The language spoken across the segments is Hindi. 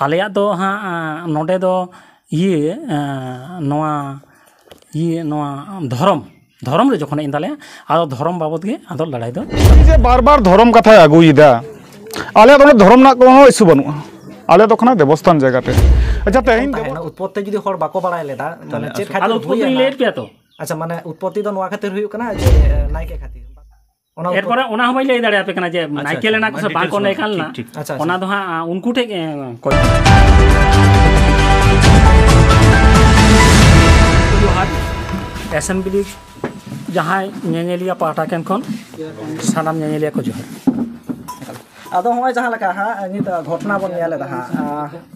आलेयाग दो हाँ नोडे दो ये नोआ धर्म धर्म रे जखन इन ताले आदो धर्म बाबद के आदो लड़ाई दो जे बार बार धर्म कथा आगुईदा आले तो धर्म ना कोनो इस्यू बानुआ आले तो खना देवस्थान जगह पे अच्छा तेहिन उत्पत्ति जुदी हर बाको बाड़ाय लेदा माने चेत खातिर आदो उत्पत्ति लेट पे तो अच्छा माने उत्पत्ति दो नोआ खातिर हुयु कना जे नायके खातिर ओना एरपर ओना हम लई दाड़े आपे कना जे नायके लेना को से बाको नै खालना ओना दो हां उनको ठे कोई एसेंबली जहां नेनेलिया पाटा केन खन सानाम नेनेलिया को जोहर आदो होय जहां लका हा नित घटना बन नेले दा हा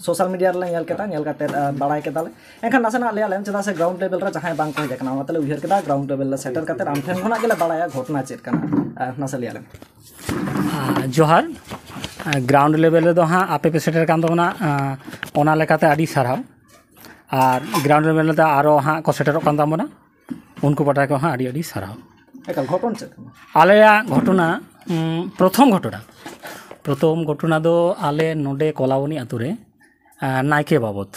सोशल मीडिया रे नेल केता नेल काते बाड़ाय केताले एखन नासना ले आले चदा से ग्राउंड लेवल रे जहां बांग को देखना मतलब उहर केता ग्राउंड लेवल रे सेटल काते आम ठेन खना गेले बाड़ाया घटना चेत कना नासे ले आले जोहर ग्राउंड लेवल रे दो हां आपे पे सेटर कान दोना ओना लेकाते आडी साराव और ग्राउंड लेवल रे आरो हां को सेटर कान दामना उनको पटा को हां आडी आडी साराव एकल घटन चेत आलेया घटना प्रथम घटना दो आले नोडे कोलावनी आतुरे नायके बाबत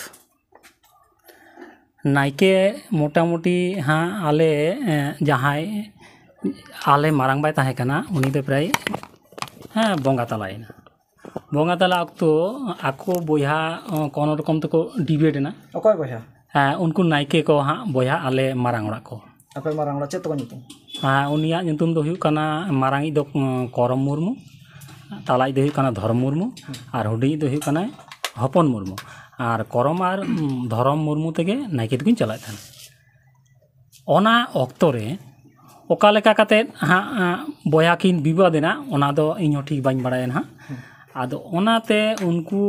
नायके मोटामुटी हाँ आले जहां आले मारांग बाय ताहे कना उनी दे प्राय हाँ बंगा तला अक्तो आको बोया कोनो रकम तको डिबेट ना ओकय बोया हाँ उनको नायके को हाँ बोया आले मारांग ओड़ा को आपे मारांग ओड़ा चेत तो नितुम हाँ उनिया नितुम दो हुयु कना मारांगी दो करम मुर्मू तालाई दो हुयु कना धर्म मुर्मू और हुडी दो हुयु कना हपन मुर्मू और करम और धर्म मुर्मू तेगे नायके तकिन चलाय थान ओना ऑक्तो रे ओका लेका काते हाँ बोया किन विवादेना ओना दो इño ठीक बाñ बाड़ायन हाँ आदो ओनाते उनको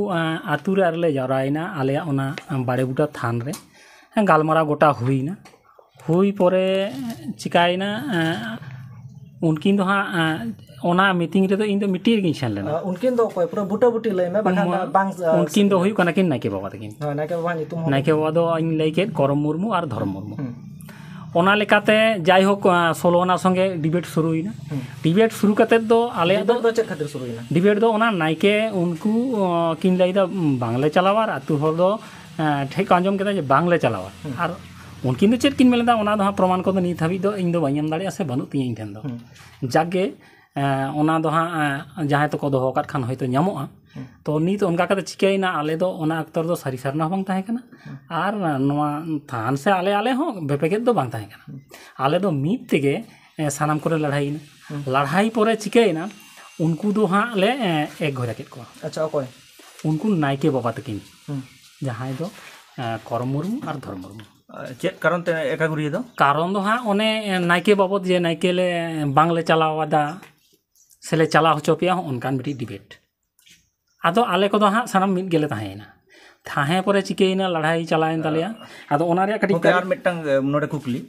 आतु रे आरले जावरायना आलेया ओना बाड़े बुटा थान रे गालमारा गोटा हुईना हुई परे चिकायना उनकिन दो हाँ ओना मीटिंग रे दो इन दो मिटिंग गिन सेन लेना उनकिन दो कोई पूरा बुटा बुटी लय में बाखान बांग उनकिन दो हुई कना किन नायके बाबा तकिन हां नायके बाबा नितुम नायके बाबा दो इन लई के करम मुर्मू और धर्म मुर्मू ओना लेकाते जाय होक सोलोना संगे डिबेट शुरू हुईना डिबेट शुरू कते दो आले दो चेत खातिर शुरू हुईना डिबेट दो ओना नायके उनको किन लईदा बांगले चलावा आतु हर दो ठेक आंजम केदा जे बांगले चलावा और उनकिन दो चेत किन मेलेदा ओना दो प्रमाण को नित हाबी दो इन दो बाñam दाड़िया से बनु तिया इन ठेन दो जागे ओना दो हाँ जहां तो को दो होकात खान होयतो ᱧᱟᱢᱚᱜᱼᱟ तो नीत उनका कते चिकायना आले दो ओना अक्तर दो सारी सरना बांग ताहे कना आर नोआ थान से आले आले हो बेपेगे दो बांग ताहे कना आले दो मीत तेगे सानाम करे लड़ाई परे चिकायना उनको दो हाँ ले एक घोरा केत को अच्छा ओकोय उनको नायके बाबा तकिन जहां दो करम मुर्मू और धर्म मुर्मू चेत कारण ते एका गुरी दो कारण दो हाँ ओने नायके बाबत जे नायके ले बांगले चलावादा सेले चला होचो पिया उनकान मिटी डिबेट आदो आले को दो हाँ सानाम मिट गेले ताहेना थाहे परे चिकेना लड़ाई चलायन तालिया आदो ओना रे कटी यार मिटंग नोडे कुकली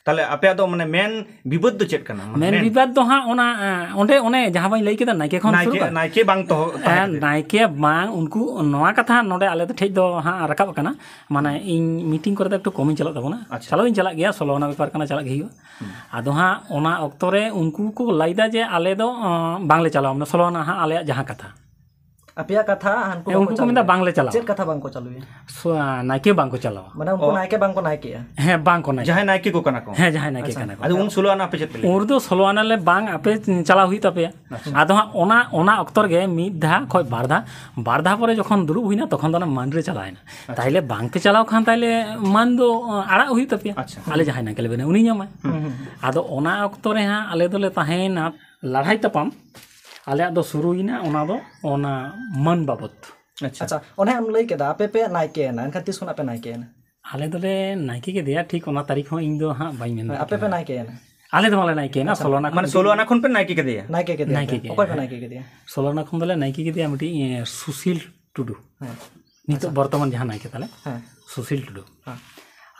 ताले आपे दो माने मेन विवाद दो चेत कना मेन विवाद दो हाँ ओना ओंडे ओने जहां बाई लई केदा नायके खन शुरू नायके बांग तो नायके बांग उनको नोआ कथा नोडे आले तो ठेज दो हाँ रकाब कना माने इन मीटिंग करे तो कमी चला तबना चला दिन चला गया सोलोना व्यापार कना चला गई आदो हाँ ओना ऑक्तो रे उनको को लाइदा जे आले दो बांगले चलाव ना सोलोना हाँ आले जहां कथा अपिया कथा उनको को मिंदा बांगले चलाव चेत कथा बांग को चालुया नायके बांग को चलाव माने उनको नायके बांग को नायके है बांग को नायके जहां नायके को कना को है जहां नायके कना को आदो उन सोलोना पे चेत उर दो सोलोना ले बांग आपे चलाव हुई तपे आदो हाँ ओना ऑक्टर गे मिद धा खय बार धा परे जखन दुरुब हुईना तखन दो मान रे चलायना ताइले बांग पे चलाव खान ताइले मान दो आड़ा हुई तपे आले जहां नायके लेबे उनी ᱧᱟᱢᱟ आदो ओना ऑक्तो रे हाँ आले दोले ताहेना लड़ाई तपम आले दो शुरूइना ओना दो ओना मन बाबत अच्छा ओने हम लई केदा आपे पे नायके ना एनखा तिस पे नायके ना आले दोले नायके के दिया ठीक ओना तारीख हो इन दो हाँ बाई मेन आपे पे नायके ना आले दो माले नायके ना सोलोना माने सोलोना खन पे नायके के दिया नायके के दिया ओकोय पे नायके के दिया सोलोना खन दोले नायके के दिया मिटी सुशील टुडू नितो वर्तमान जहां नायके ताले सुशील टुडू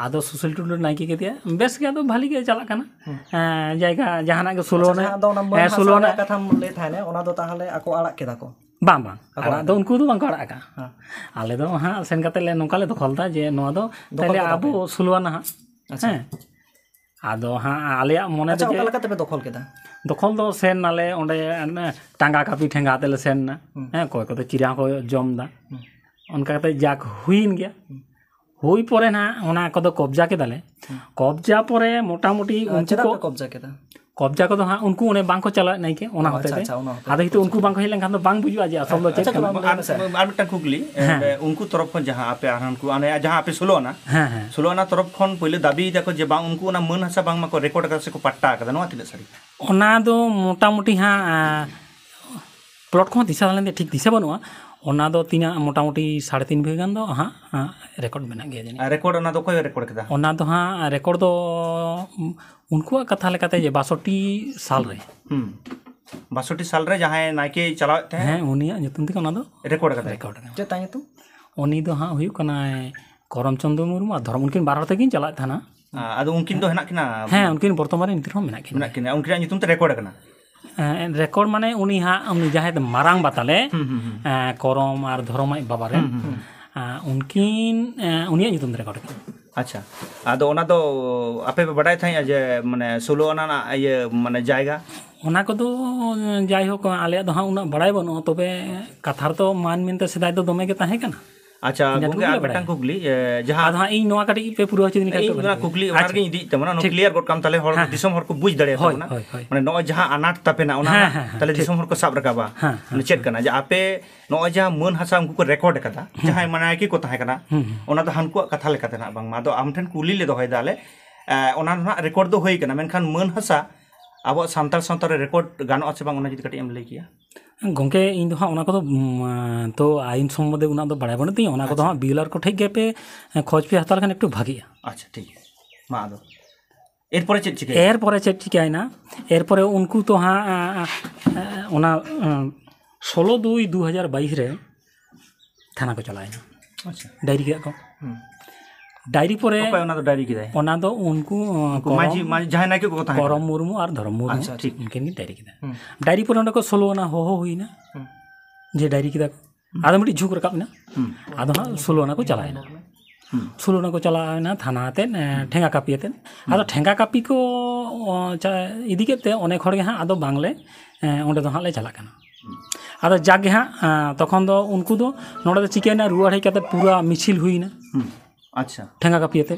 आदो सुशील टुडू नायके के दिया बेस के आदो भाली के चला कना जायगा जहाना के सोलोना कथा ले थाने ओना दो ताहले आको आड़ा केदा को बांग आड़ा दो उनको दो बांग को आड़ा का आले दो हाँ सेन कते ले नोका ले दखलता जे नोआ दो ताले आबो सोलोना हाँ हैं आदो हाँ आले मने अच्छा ओका लका तबे दखल केदा दखल दो सेन नाले ओंडे टांगा कापी ठेंगा तेले सेन ना हैं कोय को चिरा को जम दा उनका कहते जाक हुईन गया हुई परे ना ओना कदो कब्जा केदाले कब्जा परे मोटामुटी उनको चेदा को पे कब्जा केदा कब्जा को हाँ उनको उन्हें बांग को चला नहीं के ओना होते अच्छा, ओना होते। आदो हितो उनको बांग को हेलें खान तो बांग बुझुआ जे असल दो चेक करना आर मिट्टा कुकली उनको तरफ खन जहां आपे आरहान को आने जहां आपे सोलोना हाँ हाँ सोलोना तरफ खन पहले दाबी देखो जे बांग उनको ना मन हसा बांग माको रेकॉर्ड कर से को पट्टा कदा नवा तिना सारी ओना दो मोटामुटी हाँ प्लॉट को दिशा लेंदे ठीक दिशा बनुआ ओना दो तीना मोटामुटी 3.5 बीघा गान दो हाँ रेकॉर्ड बना गया जानी रेकॉर्ड ना दो कोई रेकॉर्ड कदा ओना दो हाँ रेकॉर्ड दो उनको कथा लेकाते जे 62 साल रे 62 साल रे जहां नाइके चलावत थे हाँ उनिया nyutum ते ओना दो रेकॉर्ड कदा रेकॉर्ड चेता तो उनी दो हाँ हुई कना करमचंद्र मुर्मू और धर्म उनकिन बार हड़ तेगिन चलात थाना आदो उनकिन दो हेना किना हाँ उनकिन वर्तमान रे नितिर मेना किन मेना किना उनकिन nyutum ते रेकॉर्ड कना रेकॉर्ड माने उनी हाँ उनी जहां मारांग बताले करम और धर्म बाबा रे उनकिन उनिया nyutum ते रेकॉर्ड किन अच्छा आदो ओना दो आपे बड़ाई थाई जे माने 16 आना ना ये माने जायगा ओना कोदो जाय हो आले दो हाँ उना बड़ाई बनो तबे कथार तो मान मिनते सिदाय दो दमे के ताहे कना अच्छा गोंगे आ बेटांग कुकली जहां आदो हाँ इन नोआ काटी पे पूरा चिदिन का इन ना कुकली ओना गे इदी तमना नो क्लियर गोट काम ताले हर दिसम हर को बुझ दड़े तमना माने नो जहां अनाट तापेना ओना ताले दिसम हर को साब रकाबा माने चेक कना जे आपे नो जहां मन हसा उनको को रेकॉर्ड कदा जहां माने की को ताहे कना ओना दो हानको कथा लेकाते ना बांग मा दो आम ठन कुली ले दोहय दाले ओना ना रेकॉर्ड दो होई कना मेनखान मन हसा अब सानताल सानताल रेकॉर्ड गानो अच्छे बांग ओना जदि कटी एम लई किया गोंके इन दो हाँ ओना कोदो तो आईन सम्बन्धे उना दो बड़ाय बनती ओना कोदो हाँ बिगलार को ठीक पे खोज पे हताल खान एकटू भागिया अच्छा ठीक है मा आदो एरपरे चेक चिके एरपरे चेक चिकायना एरपरे उनको तो हाँ ओना 16/2/2022 रे थाना को चलायना अच्छा डायरी के को डायरी परे ओपे ओना दो डायरी किदाय ओना दो उनको माजी माजी जहां नाके को ताहे करम मुर्मू और धर्म मुर्मू अच्छा, ठीक। उनके नहीं डायरी किदा डायरी पर उनको 16 ना हो हुई ना जे डायरी किदा आदो मिटी झुक रकाब ना आदो हाँ 16 को चलायना 16 को चलायना थाना ते ठेंगा कापी ते आदो ठेंगा कापी को इदी केते अनेक हर गे हाँ आदो बांगले ओंडे दो हाँ ले चला कना आदो जागे हाँ तखन दो उनको दो नोडे दो चिकेना रुआड़ हेज काते पूरा मिছিল हुईना अच्छा ठेंगा कापी ते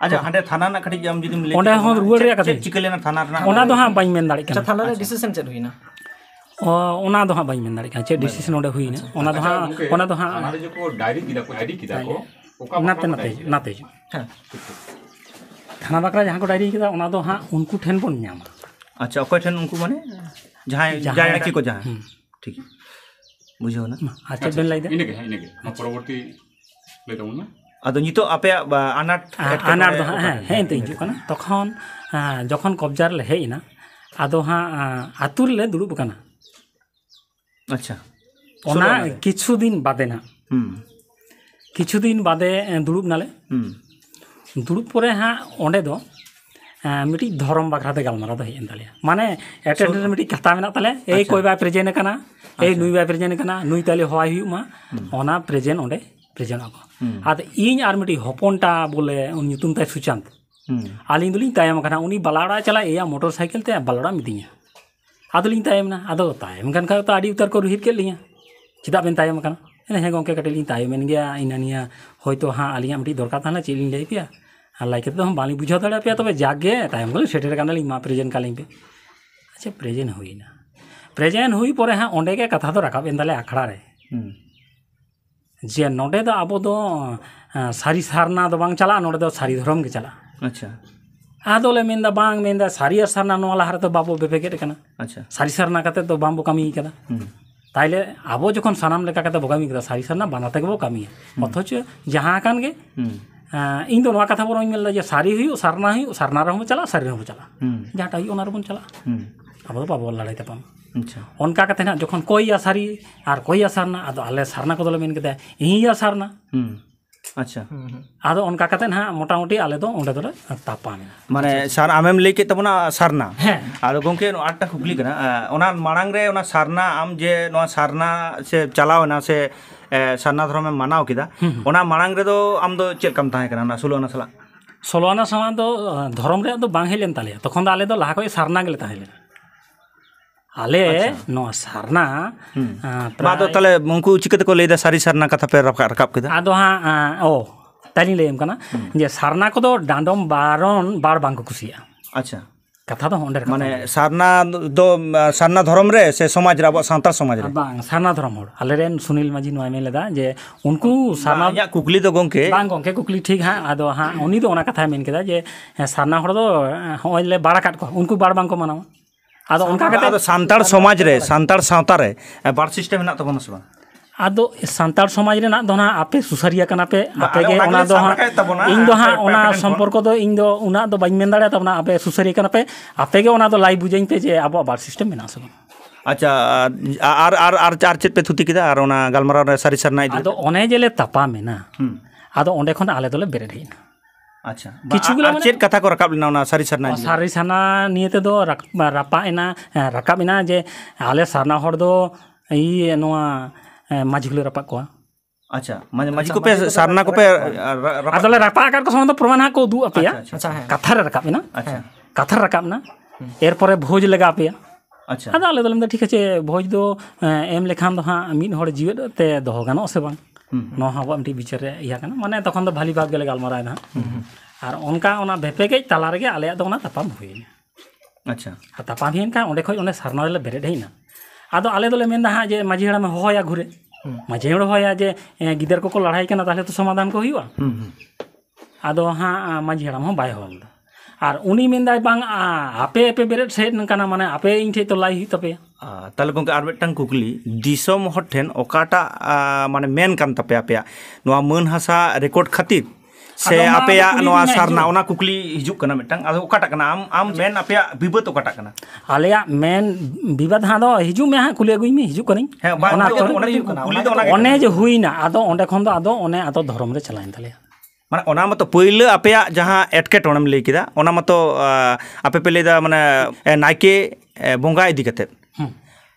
अच्छा हांडे थाना ना कटी जम जदि मिले ओंडे हों रुआड़ रे काते चेक चिकलेना थाना ना ओना दो हाँ बाई मेन दाड़ी कना थाना रे डिसीजन चेक हुईना ओना दो हाँ बाई मेन दाड़ी कना चे डिसीजन ओंडे हुईना ओना दो हाँ हमारे जो को डायरी किदा को आईडी किदा को ओका नाते नाते हां थाना बाकरा जहाँ को डायरी किदा ओना दो हाँ उनको ठेन बन ᱧᱟᱢᱟ अच्छा ओकय ठन उनको माने जहां जाय की को जहां ठीक बुझो ना अच्छा बेन लाइदा इनेगे परवर्ती ले दो ना आदो नितो आपे अनाट आनार दो हाँ हें ते हिजु कना तखन जखन कब्जार ले हेइना आदो हाँ आतुर ले दुड़ुब कना अच्छा ओना किछु दिन बादे ना किछु दिन बादे दुड़ुब नाले दुड़ुब परे हाँ ओंडे दो मिट्टी धर्म बाखराते गालमारा दो हेन ताले माने एटेंडेंस मिट्टी कथा मेना ताले ए कोई बा प्रेजेंट कना ए नुई बा प्रेजेंट कना नुई ताले होय हुमा ओना प्रेजेंट ओंडे प्रेजेंट आको आद इन आर मिट्टी हपनटा बोले उन nyutum ताय सुचांत आलिन दुलिन तायम कना उनी बालाड़ा चला एया मोटरसाइकिल ते बालाड़ा मिदिया आदुलिन तायम ना आदो तायम कन का तो आडी उतार को रुहित के लिया चिदा बेन तायम कना एने हे गोंके कटेलिन तायमेन गया इनानिया होयतो हाँ आलिया मिट्टी दरकार थाना चेलिन लई पिया लाइक तो हम बाली बुझा दाड़ा पे तबे जागे टाइम बोले सेटेर कानाली मा प्रेजेंट कालिंग पे अच्छा प्रेजेंट हुईना प्रेजेंट हुई परे हाँ ओंडे के कथा तो राकाब एंदाले आखड़ा रे जे नोडे दो आबो दो सारी सारना दो बांग चला नोडे दो सारी धर्म के चला अच्छा आदोले मेंदा बांग मेंदा सारी सारना नो लाहार तो बाबो बेपेकेट कना अच्छा सारी सारना काते तो बांबो कामी कदा ताइले आबो जखन सानाम लेका काते बोगामी कदा सारी सारना बानाते के बो कामी अथच जहां कान गे इन दो नवा कथा बोरों मिलला जे सारी हुई सारना रहम चला सारी रहम चला जहाटा हुई ओना रहम चला अब तो बाबो लड़ाई तपम अच्छा उनका कहते ना जखन कोई या सारी और कोई या सारना आदो आले सारना को दले मेन केदा इ या सारना अच्छा आदो उनका कहते ना मोटामुटी आले दो ओंडे दो तापा माने सार आमेम लेके तबना सारना हैं आदो गोंके आटटा खुगली कना ओना मांग रे ओना सारना आम जे नो सारना से चलावना से सारना धर्म में मानाव किदा ओना मांग रे दो आम दो चेक कम ताहे कना 16 साला 16 साल दो धर्म रे दो बांग हेलेन ताले तखन दो आले दो लाहा को सारना गेले ताहेले ᱟᱞᱮ ᱱᱚᱣᱟ ᱥᱟᱨᱱᱟ ᱵᱟ ᱫᱚ ᱛᱟᱦᱞᱮ ᱩᱱᱠᱩ ᱪᱤᱠᱟᱹᱛᱮ ᱠᱚ ᱞᱟᱹᱭᱫᱟ ᱥᱟᱹᱨᱤ ᱥᱟᱨᱱᱟ ᱠᱟᱛᱷᱟ ᱯᱮ ᱨᱟᱠᱟᱵ ᱠᱮᱫᱟ? ᱟᱫᱚ ᱦᱟᱸᱜ ᱛᱟᱹᱞᱤᱧ ᱞᱟᱹᱭᱟᱢ ᱠᱟᱱᱟ ᱡᱮ ᱥᱟᱨᱱᱟ ᱠᱚᱫᱚ ᱰᱟᱸᱰᱚᱢ ᱵᱟᱨ ᱵᱟᱝᱠᱚ ᱠᱩᱥᱤᱭᱟᱜᱼᱟ। ᱟᱪᱪᱷᱟ, ᱠᱟᱛᱷᱟ ᱫᱚ ᱚᱸᱰᱮ ᱢᱟᱱᱮ ᱥᱟᱨᱱᱟ ᱫᱚ ᱥᱟᱨᱱᱟ ᱫᱷᱚᱨᱚᱢ ᱨᱮ ᱥᱮ ᱥᱚᱢᱟᱡᱽ ᱨᱮ ᱟᱵᱚᱣᱟᱜ ᱥᱟᱱᱛᱟᱲ ᱥᱚᱢᱟᱡᱽ ᱨᱮ? ᱵᱟᱝ ᱥᱟᱨᱱᱟ ᱫᱷᱚᱨᱚᱢ ᱦᱚᱲ ᱟᱞᱮᱨᱮᱱ ᱥᱩᱱᱤᱞ ᱢᱟᱹᱡᱷᱤ ᱱᱚᱣᱟᱭ ᱢᱮᱱ ᱞᱮᱫᱟ ᱡᱮ ᱩᱱᱠᱩ ᱥᱟᱨᱱᱟ ᱤᱧᱟᱹᱜ ᱠᱩᱠᱞᱤ ᱫᱚ ᱜᱚᱝᱠᱮ ᱵᱟᱝ ᱜᱚᱝᱠᱮ ᱠᱩᱠᱞᱤ ᱴᱷᱤᱠ ᱦᱟᱸᱜ ᱟᱫᱚ ᱦᱟᱸᱜ ᱩᱱᱤ ᱫᱚ ᱚᱱᱟ ᱠᱟᱛᱷᱟᱭ ᱢᱮᱱ ᱠᱮᱫᱟ ᱡᱮ ᱥᱟᱨᱱᱟ ᱦᱚᱲ ᱫᱚ ᱦᱚᱸᱜᱼᱚᱭ ᱞᱮ ᱵᱟᱲ ᱟᱠᱟᱫ ᱠᱚᱣᱟ ᱩᱱᱠᱩ ᱵᱟᱲ ᱵᱟᱝᱠᱚ ᱢᱟᱱᱟᱣᱟ। ᱟᱫᱚ ᱚᱱᱠᱟ ᱟᱫᱚ ᱠᱟᱛᱮ ᱥᱟᱱᱛᱟᱲ ᱥᱚᱢᱟᱡᱽ ᱨᱮ ᱥᱟᱱᱛᱟᱲ ᱥᱟᱶᱛᱟ ᱨᱮ ᱵᱟᱨ ᱥᱤᱥᱴᱮᱢ হেᱱᱟᱜ ᱛᱟᱵᱚᱱᱟ ᱥᱮ ᱵᱟᱝ? ᱟᱫᱚ ᱥᱟᱱᱛᱟᱲ ᱥᱚᱢᱟᱡᱽ ᱨᱮᱱᱟᱜ ᱫᱚ ᱦᱟᱸᱜ ᱟᱯᱮ ᱥᱩᱥᱟᱹᱨᱤᱭᱟᱹ ᱠᱟᱱᱟ ᱯᱮ ᱟᱯᱮᱜᱮ ᱚᱱᱟ ᱚᱱᱟ ᱜᱮᱞᱮ ᱫᱚ ᱥᱟᱵ ᱦᱟᱸᱜ ᱨᱟᱠᱟᱵᱮᱫ ᱛᱟᱵᱚᱱᱟ, ᱤᱧ ᱫᱚ ᱦᱟᱸᱜ ᱟᱯᱮ ᱚᱱᱟ ᱴᱷᱮᱱ ᱠᱷᱚᱱ। ᱥᱚᱢᱯᱚᱨᱠᱚ ᱫᱚ ᱤᱧ ᱫᱚ ᱩᱱᱟᱹᱜ ᱫᱚ ᱵᱟᱹᱧ ᱢᱮᱱ ᱫᱟᱲᱮᱭᱟᱜ ᱛᱟᱵᱚᱱᱟ ᱟᱯᱮ ᱥᱩᱥᱟᱹᱨᱤᱭᱟᱹ ᱠᱟᱱᱟ ᱯᱮ ᱟᱯᱮᱜᱮ ᱚᱱᱟ ᱫᱚ ᱞᱟᱹᱭ ᱵᱩᱡᱷᱟᱹᱧ ᱯᱮ ᱡᱮ ᱟᱵᱚᱣᱟᱜ ᱵᱟᱨ ᱥᱤᱥᱴᱮᱢ ᱢᱮᱱᱟᱜᱼᱟ ᱥᱮ ᱵᱟᱝ। ᱟᱪᱪᱷᱟ, ᱟᱨ ᱪᱮᱫ ᱯᱮ ᱛᱷᱩᱛᱤ ᱠᱮᱫᱟ ᱟᱨ ᱚᱱᱟ ᱜᱟᱞᱢᱟᱨᱟᱣ ᱨᱮ ᱥᱟᱹᱨᱤ ᱥᱟᱨᱱᱟ ᱤᱫᱤ? ᱟᱫᱚ ᱚᱱᱮ ᱡᱮᱞᱮ ᱛᱟᱯᱟᱢᱮᱱᱟ ᱟᱫᱚ ᱚᱸᱰᱮ ᱠᱷᱚᱱ ᱟᱞᱮ ᱫᱚᱞᱮ ᱵᱮᱨᱮᱫ ᱦᱮᱡ ᱮᱱᱟ। ᱟᱪᱪᱷᱟ, ᱠᱤᱪᱷᱩ ᱜᱩলো ᱟᱨ মানে- ᱪᱮᱫ ᱠᱟᱛᱷᱟ ᱠᱚ ᱨᱟᱠᱟᱵ ᱞᱮᱱᱟ ᱚᱱᱟ ᱥᱟᱹᱨᱤ ᱥᱟᱨᱱᱟ ᱤᱫᱤ? ᱥᱟᱹᱨᱤ ᱥᱟᱨᱱᱟ ᱱᱤᱭᱮ ᱛᱮᱫᱚ ᱨᱟᱠᱟᱵ ᱮᱱᱟ ᱡᱮ ᱟᱞᱮ ᱥᱟᱨᱱᱟ ᱦᱚᱲ ᱫᱚ ᱱᱚᱣᱟ ᱢᱟᱹᱡᱷᱤ ᱠᱚᱞᱮ ᱨᱟᱯᱟᱜ ᱠᱚᱣᱟ। ᱟᱪᱪᱷᱟ, ᱢᱟᱹᱡᱷᱤ ᱠᱚᱯᱮ ᱥᱟᱨᱱᱟ ᱠᱚᱯᱮ ᱟᱫᱚᱞᱮ ᱨᱟᱯᱟᱜ ᱟᱠᱟᱫ ᱠᱚ ᱥᱚᱢᱚᱭ ᱫᱚ ᱯᱨᱚᱢᱟᱱ ᱦᱟᱸᱜ ᱠᱚ ᱩᱫᱩᱜ ᱟᱯᱮᱭᱟ ᱟᱪᱪᱷᱟ ᱦᱮᱸ ᱠᱟᱛᱷᱟ ᱨᱮ ᱨᱟᱠᱟᱵ ᱮᱱᱟ ᱟᱪᱪᱷᱟ ᱠᱟᱛᱷᱟ ᱨᱮ ᱨᱟᱠᱟᱵ ᱮᱱᱟ ᱮᱨᱯᱚᱨᱮ ᱵᱷোᱡᱽ ᱞᱟᱜᱟᱣ ᱟᱯᱮᱭᱟ। ᱟᱪᱪᱷᱟ, ᱟᱫᱚ ᱟᱞᱮ ᱫᱚᱞᱮ ᱢᱮᱱᱫᱟ ᱴᱷᱤᱠ ᱟᱪᱷᱮ ᱵᱷᱳᱡᱽ ᱫᱚ ᱮᱢ ᱞᱮᱠᱷᱟᱱ ᱫᱚ ᱦᱟᱸᱜ ᱢᱤᱫ ᱦᱚᱲ ᱡᱤᱣᱮᱫ ᱛᱮ ᱫᱚᱦᱚ ᱜᱟᱱᱚᱜᱼᱟ ᱥᱮ ᱵᱟᱝ ᱱᱚᱣᱟ ᱦᱚᱸ ᱟᱵᱚᱣᱟᱜ ᱢᱤᱫᱴᱤᱡ ᱵᱤᱪᱟᱹᱨ ᱨᱮ ᱤᱭᱟᱹ ᱠᱟᱱᱟ ᱢᱟᱱᱮ ᱛᱚᱠᱷᱚᱱ ᱫᱚ ᱵᱷᱟᱞᱤ ᱵᱷᱟᱵ ᱜᱮᱞᱮ ᱜᱟᱞᱢᱟᱨᱟᱣᱮᱱᱟ ᱟᱨ ᱚᱱᱠᱟ ᱚᱱᱟ ᱵᱷᱮᱯᱮᱜᱮᱡ ᱛᱟᱞᱟ ᱨᱮᱜᱮ ᱟᱞᱮᱭᱟᱜ ᱫᱚ ᱚᱱᱟ ᱛᱟᱯᱟᱢ ᱦᱩᱭᱮᱱᱟ। ᱟᱪᱪᱷᱟ, ᱟᱨ ᱛᱟᱯᱟᱢ ᱦᱩᱭᱮᱱ ᱠᱷᱟᱱ ᱚᱸᱰᱮ ᱠᱷᱚᱡ ᱚᱸᱰᱮ ᱥᱟᱨᱱᱟ ᱨᱮᱞᱮ ᱵᱮᱨᱮᱫ ᱦᱮᱡ ᱮᱱᱟ। ᱟᱫᱚ ᱟᱞᱮ ᱫᱚᱞᱮ ᱢᱮᱱᱫᱟ ᱦᱟᱸᱜ ᱡᱮ ᱢᱟᱹᱡᱷᱤ ᱦᱟᱲᱟᱢᱮ ᱦᱚᱦᱚᱭᱟ ᱜᱷᱩᱨᱮ ᱢᱟᱹᱡᱷᱤ ᱦᱟᱲᱟᱢᱮ ᱦᱚᱦᱚᱭᱟ ᱡᱮ ᱜᱤᱫᱟᱹᱨ ᱠᱚᱠᱚ ᱞᱟᱲᱟᱭ ᱠᱟᱱᱟ ᱛᱟᱦᱞᱮ ᱛᱚ ᱥᱚᱢᱟধান ᱠᱚ ᱦᱩᱭᱩᱜᱼᱟ। ᱟᱫᱚ ᱦᱟᱸᱜ ᱢᱟᱹᱡᱷᱤ ᱦᱟᱲᱟᱢ ᱦᱚᱸ ᱵᱟᱭ ᱦᱚᱦᱚ ᱞᱮᱫᱟ ᱟᱨ ᱩᱱᱤ ᱢᱮᱱᱫᱟᱭ ᱵᱟᱝ ᱟᱯᱮ ᱵᱮᱨᱮᱫ ᱥᱮᱫ ᱠᱟᱱᱟ ᱢᱟᱱᱮ ᱟᱯᱮ ᱤᱧ ᱴᱷᱮᱡ ᱛᱚ ᱞᱟᱭ ᱦᱩᱭᱩᱜ ᱛᱟᱯᱮᱭᱟ। ᱛᱟᱦᱞᱮ ᱜᱚᱝᱠᱮ ᱟᱨ ᱢᱤᱫᱴᱟᱝ ᱠᱩᱠᱞᱤ ᱫᱤᱥᱚᱢ ᱦᱚᱲ ᱴᱷᱮᱱ ᱚᱠᱟᱴᱟᱜ ᱢᱟᱱᱮ ᱢᱮᱱ ᱠᱟᱱ ᱛᱟᱯᱮᱭᱟ ᱟᱯᱮᱭᱟᱜ ᱱᱚᱣᱟ ᱢᱟᱹᱱ ᱦᱟᱥᱟ ᱨᱮᱠᱚᱨᱰ ᱠᱷᱟᱹᱛᱤᱨ ᱥᱮ ᱟᱫᱚ ᱚᱱᱟ ᱫᱚ ᱟᱯᱮᱭᱟᱜ ᱠᱩᱞᱤ ᱱᱚᱣᱟ ᱵᱤᱱᱟ ᱥᱟᱨᱱᱟ ᱦᱤᱡᱩᱜ। ᱚᱱᱟ ᱠᱩᱠᱞᱤ ᱦᱤᱡᱩᱜ ᱠᱟᱱᱟ ᱢᱤᱫᱴᱟᱝ ᱟᱫᱚ ᱚᱠᱟᱴᱟᱜ ᱠᱟᱱᱟ ᱟᱢ ᱢᱮᱱ ᱟᱯᱮᱭᱟᱜ ᱵᱤᱵᱟᱹᱫ ᱚᱠᱟᱴᱟᱜ ᱠᱟᱱᱟ? ᱟᱞᱮᱭᱟᱜ ᱢᱮᱱ ᱵᱤᱵᱟᱫ ᱦᱟᱸᱜ ᱫᱚ ᱦᱤᱡᱩᱜ ᱢᱮ ᱦᱟᱸᱜ ᱠᱩᱞᱤ ᱟᱹᱜᱩᱧ ᱢᱮ ᱦᱤᱡᱩᱜ ᱠᱟᱹᱱᱟᱹᱧ ᱦᱮᱸ ᱵᱟᱝ ᱚᱱᱟ ᱠᱩᱞᱤ ᱫᱚ ᱚᱱᱟᱜᱮ ᱚᱱᱮ ᱡᱮ ᱦᱩᱭᱱᱟ ᱟᱫᱚ ᱚᱸᱰᱮ ᱠᱷᱚᱱ ᱫᱚ ᱟᱫᱚ ᱫᱷᱚᱨᱚᱢ ᱨᱮ ᱪᱟᱞᱟᱣᱮᱱ ᱛᱟᱞᱮᱭᱟ। ᱢᱟᱱᱮ ᱚᱱᱟ ᱢᱟᱛᱚ ᱯᱳᱭᱞᱳ ᱟᱯᱮᱭᱟᱜ ᱡᱟᱦᱟᱸ ᱮᱴᱠᱮᱴᱚᱬᱮᱢ ᱞᱟᱹᱭ ᱠᱮᱫᱟ ᱚᱱᱟ ᱢᱟᱛᱚ ᱟᱯᱮ ᱯᱮ ᱞᱟᱹᱭᱫᱟ ᱢᱟᱱᱮ ᱱᱟᱭᱠᱮ ᱵᱚᱸᱜᱟ ᱤᱫᱤ ᱠᱟᱛᱮᱫ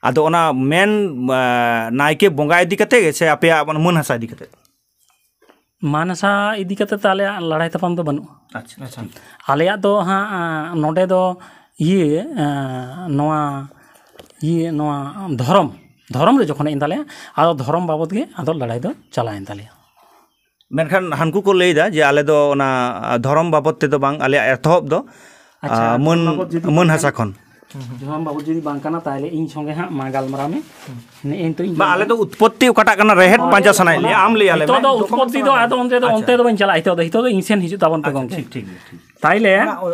ᱟᱫᱚ ᱚᱱᱟ ᱢᱮᱱ ᱱᱟᱭᱠᱮ ᱵᱚᱸᱜᱟ ᱤᱫᱤ ᱠᱟᱛᱮᱫ ᱥᱮ ᱟᱯᱮᱭᱟᱜ ᱢᱟᱹᱱ ᱦᱟᱥᱟ ᱤᱫᱤ ᱠᱟᱛᱮᱫ? ᱢᱟᱱᱥᱟ ᱤᱫᱤ ᱠᱟᱛᱮ ᱛᱚ ᱟᱞᱮᱭᱟᱜ ᱞᱟᱲᱟᱭ ᱛᱟᱯᱟᱢ ᱫᱚ ᱵᱟᱹᱱᱩᱜᱼᱟ। ᱟᱪᱪᱷᱟ, ᱟᱞᱮᱭᱟᱜ ᱫᱚ ᱦᱟᱸᱜ ᱱᱚᱰᱮ ᱫᱚ ᱱᱚᱣᱟ ᱫᱷᱚᱨᱚᱢ ᱨᱮ ᱡᱚᱠᱷᱚᱱ ᱦᱮᱡ ᱮᱱ ᱛᱟᱞᱮᱭᱟ ᱟᱫᱚ ᱫᱷᱚᱨᱚᱢ ᱵᱟᱵᱚᱫ ᱜᱮ ᱟᱫᱚ ᱞᱟᱲᱟᱭ ᱫᱚ ᱪᱟᱞᱟᱣᱮᱱ ᱛᱟᱞᱮᱭᱟ। ᱢᱮᱱᱠᱷᱟन ᱦᱟᱱᱠᱩ ᱠᱚ ᱞᱟᱹᱭᱫᱟ ᱡᱮ ᱟᱞᱮ ᱫᱚ ᱚᱱᱟ ᱫᱷᱚᱨᱚᱢ ᱵᱟᱵᱚᱫ ᱛᱮᱫᱚ ᱵᱟᱝ ᱟᱞᱮᱭᱟᱜ ᱮᱛᱚᱦᱚᱵ ᱫᱚ ᱢᱟᱹᱱ ᱦᱟᱥᱟ ᱠᱷᱚᱱ। ᱫᱷᱚᱨᱚᱢ ᱵᱟᱵᱚᱫ ᱡᱩᱫᱤ ᱵᱟᱝ ᱠᱟᱱᱟ ᱛᱟᱦᱞᱮ ᱤᱧ ᱥᱚᱸᱜᱮ ᱦᱟᱸᱜ ᱢᱟ ᱜᱟᱞᱢᱟᱨᱟᱣ ᱢᱮ ᱵᱟ ᱟᱞᱮ ᱫᱚ ᱩৎᱯᱚत्ति ᱚᱠᱟᱴᱟᱜ ᱠᱟᱱᱟ ᱨᱮᱦᱮᱫ ᱯᱟᱸᱡᱟ ᱥᱟᱱᱟᱭᱮᱫ ᱞᱮᱭᱟ ᱟᱢ ᱞᱟᱹᱭ ᱟᱞᱮ ᱢᱮ। ᱱᱤᱛᱚᱜ ᱫᱚ ᱩৎᱯᱚत्ति ᱫᱚ ᱟᱫᱚ ᱚᱱᱛᱮ ᱫᱚ ᱵᱟᱹᱧ ᱪᱟᱞᱟᱜᱼᱟ ᱱᱤᱛᱚᱜ ᱫᱚ ᱤᱧ ᱥᱮᱱ ᱦᱤᱡᱩᱜ ᱛᱟᱵᱚᱱ ᱯᱮ ᱜᱚᱝᱠᱮ ᱴᱷᱤᱠ ᱴᱷᱤᱠ তাইলে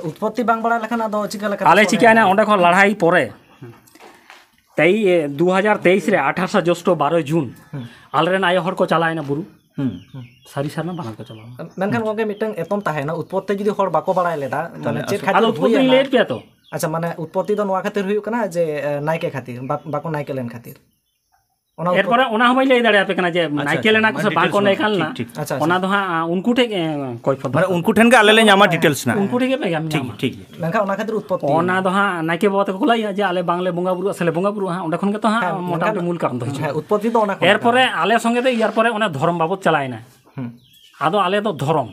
উৎপত্তি বাং বাড়ায় লেখান আদো চিকা লেখা আলে চিকায়না অঁডে খন লড়াই পরে 2023 রে 28 জ্যৈষ্ঠ 12 জুন আলরেন আয় হড় কো চালায়না বুরু সারি সারনা বানান কো চালাও মেনখান গঙ্গে মিটং এতম তাহেনা উৎপত্তি যদি হড় বাকো বাড়ায় লেদা মানে চেত আলো খাতির উৎপত্তি হুইয়া লেট পেয়া তো আচ্ছা মানে উৎপত্তি তো নোয়া খাতির হুইউ কানা যে নাইকে খাতির বাকো নাইকে লেন খাতির ওনা এরপরে ওনা হবাই লাই দাঁড়ায় আপে কানা যে নাইকেল না কোসে বাঙ্কো নাইকাল না আচ্ছা ওনা দো হা উনকু ঠে কই ফদ মানে উনকু ঠেন গে আলে লে ᱧᱟᱢᱟ ডিটেলস না উনকু ঠে গে পেগাম ঠিক ঠিক মেনখান ওনা খাতির উৎপত্তি ওনা দো হা নাইকে বাবা তো কোলাই যে আলে বাংলে বঙ্গা বুরু আসলে বঙ্গা বুরু হা ওন্ডে খন গে তো হা মোটামুটি মূল কারণ তো হ্যাঁ উৎপত্তি তো ওনা এরপরে আলে সঙ্গে তো ইয়ার পরে ওনা ধর্ম বাবদ চালায় না আদো আলে তো ধর্ম